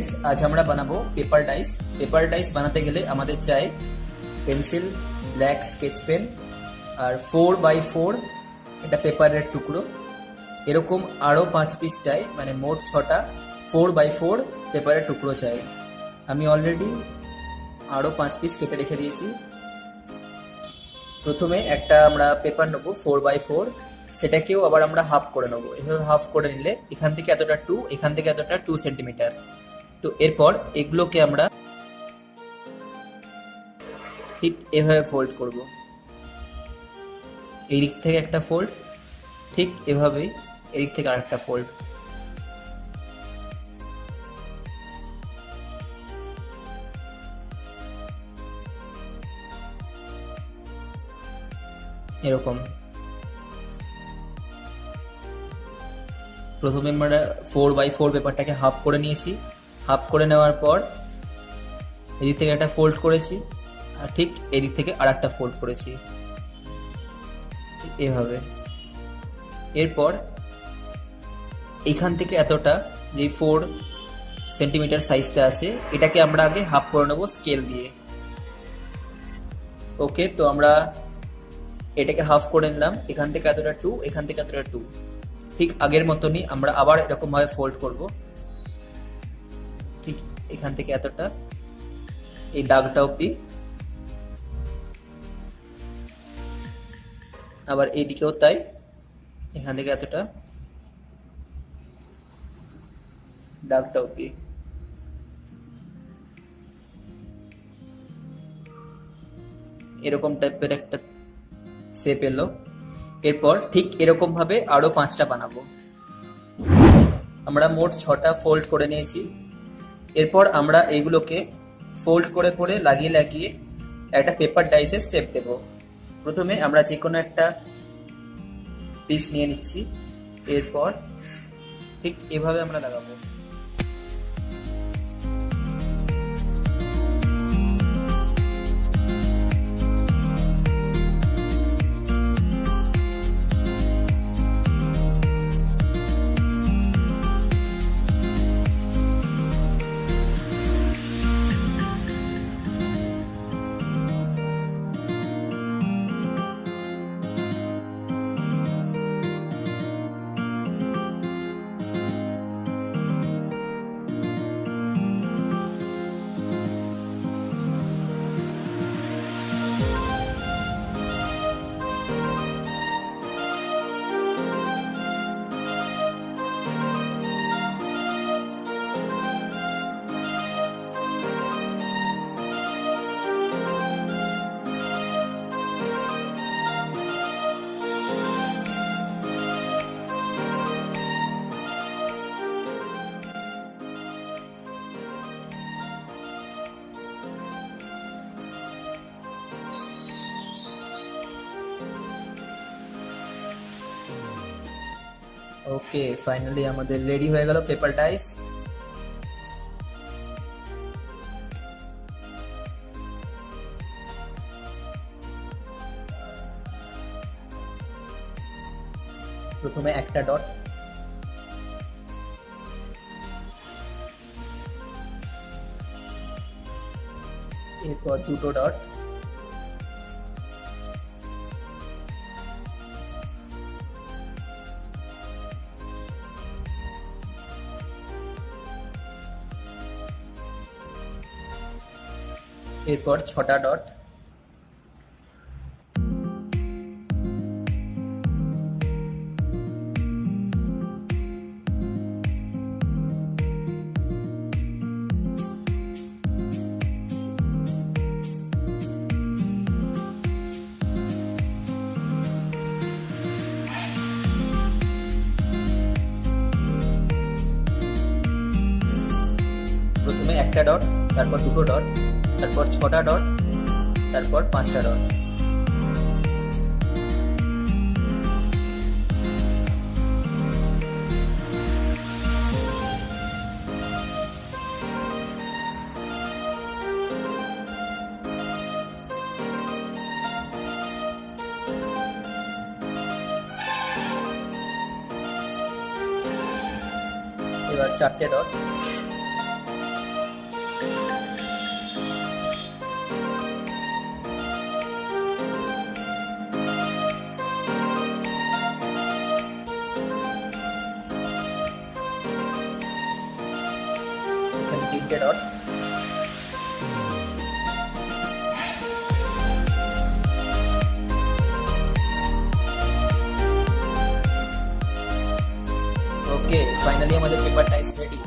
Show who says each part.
Speaker 1: Friends, আজ আমরা বানাবো পেপার ডাইস। পেপার ডাইস বানাতে গেলে আমাদের চাই পেন্সিল, ব্ল্যাক স্কেচ পেন আর 4x4 এটা পেপারের টুকরো। এরকম আরও 5 পিস চাই, মানে মোট 6টা 4x4 পেপারের টুকরো চাই। আমি অলরেডি আরও 5 পিস কেটে রেখে দিয়েছি। প্রথমে একটা আমরা পেপার নেবো 4x4, সেটাকেও আবার আমরা হাফ করে নেবো। এভাবে হাফ করে নিলে এখান থেকে এতটা 2, এখান থেকে এতটা 2 সেন্টিমিটার। তো এরপর এগুলোকে আমরা ঠিক এভাবে ফোল্ড করব। এই দিক থেকে একটা ফোল্ড, ঠিক এভাবেই এদিক থেকে আরেকটা ফোল্ড। এরকম প্রথমে আমরা 4x4 পেপারটাকে হাফ করে নিয়েছি। হাফ করে নেওয়ার পর এদিক থেকে একটা ফোল্ড করেছি, আর ঠিক এদিক থেকে আর একটা ফোল্ড করেছি এভাবে। এরপর এইখান থেকে এতটা, যে 4 সেন্টিমিটার সাইজটা আছে, এটাকে আমরা আগে হাফ করে নেবো স্কেল দিয়ে। ওকে, তো আমরা এটাকে হাফ করে নিলাম। এখান থেকে এতটা 2, এখান থেকে এতটা 2। ঠিক আগের মতনই আমরা আবার এরকম ভাবে ফোল্ড করব। ঠিক এখান থেকে এতটা, এই দাগটা অবধি। আবার এইদিকেও তাই, এখান থেকে এতটা, দাগটা অবধি। এরকম টাইপের একটা শেপ এলো। এরপর ঠিক এরকম ভাবে আরো 5টা বানাবো। আমরা মোট 6টা ফোল্ড করে নিয়েছি। এরপর আমরা এইগুলোকে ফোল্ড করে করে লাগিয়ে লাগিয়ে একটা পেপার ডাইসের শেপ দেব। প্রথমে আমরা যে কোনো একটা পিস নিয়ে নিচ্ছি। এরপর ঠিক এভাবে আমরা লাগাবো। ওকে, ফাইনালি আমাদের রেডি হয়ে গেল পেপার ডাইস। প্রথমে একটা ডট, এরপর দুটো ডট, এরপর 6টা ডট, প্রথমে একটা ডট, তারপর দুটো ডট, তারপর 6টা ডট, তারপর 5টা ডট। এবার 4টে ডট, তিনটে ডট। ওকে, ফাইনালি আমাদের পেপার টাইস রেডি।